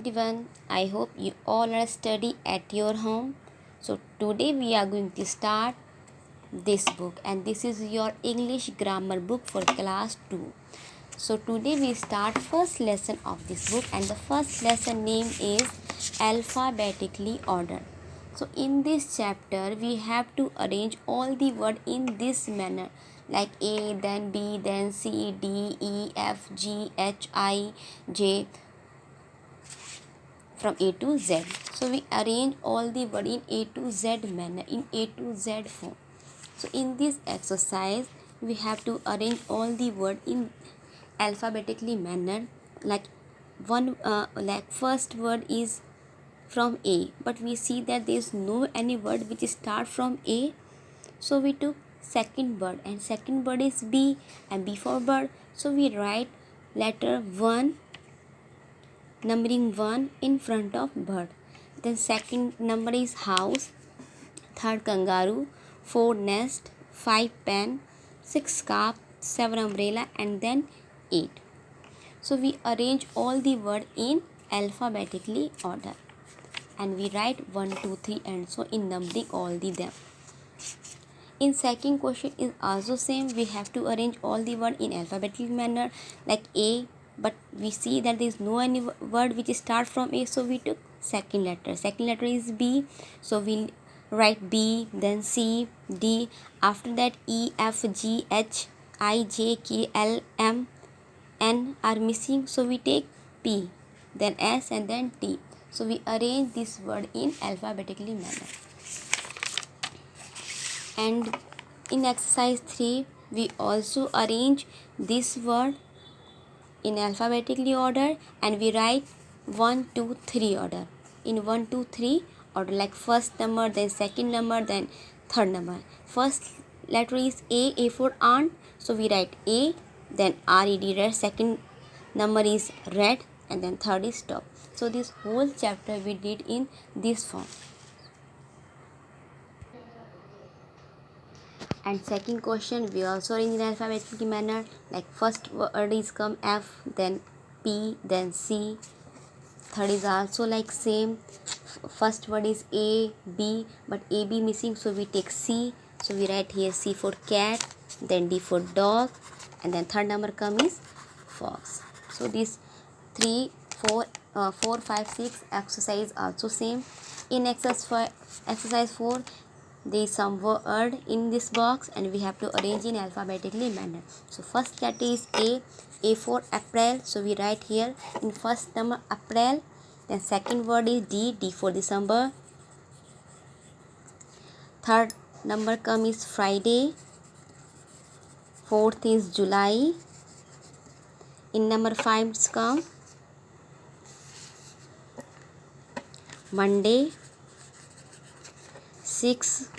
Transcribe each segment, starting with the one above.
everyone. I hope you all are study at your home. So today we are going to start this book, and this is your English grammar book for class 2. So today we start first lesson of this book, and the first lesson name is alphabetically order. So in this chapter we have to arrange all the word in this manner, like A, then B, then C, D, E, F, G, H, I, J, from A to Z. So we arrange all the word in A to Z manner, in A to Z form. So in this exercise we have to arrange all the word in alphabetically manner, like first word is from A, but we see that there is no any word which start from A, so we took second word, and second word is B, and B for bird, so we write letter 1, numbering 1 in front of bird. Then second number is house, third kangaroo, 4 nest, 5 pen, 6 scarf, 7 umbrella, and then 8. So we arrange all the word in alphabetically order, and we write 1, 2, 3 and so in numbering all the them. In second question is also same, we have to arrange all the word in alphabetical manner, like A, but we see that there is no any word which start from A, so we took second letter is B, so we'll write B, then C, D, after that E, F, G, H, I, J, K, L, M, N are missing, so we take P, then S, and then T. So we arrange this word in alphabetically manner. And in exercise 3 we also arrange this word in alphabetically order, and we write 1, 2, 3 order, in 1, 2, 3 order, like first number, then second number, then third number. First letter is A for ant, so we write A, then red, red, second number is red, and then third is stop. So this whole chapter we did in this form. And second question we also arrange in alphabetical manner, like first word is come F, then P, then C, third is also like same, first word is A, B, but A, B missing, so we take C, so we write here C for cat, then D for dog, and then third number come is fox. So these 3, 4, 5, 6 exercise also same. In exercise 4 there is some word in this box, and we have to arrange in alphabetically manner. So first letter is A for April, so we write here in first number April, then second word is D for December, third number come is Friday, fourth is July, in number 5 come Monday, 6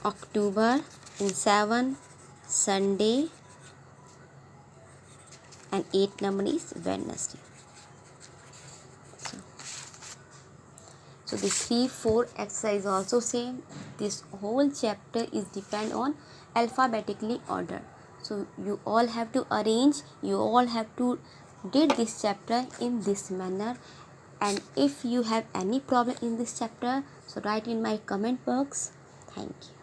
October, in 7 Sunday, and 8 number is Wednesday. So the 3, 4 exercise also same. This whole chapter is depend on alphabetically order. So you all have to arrange, you all have to did this chapter in this manner. And if you have any problem in this chapter, so write in my comment box. Thank you.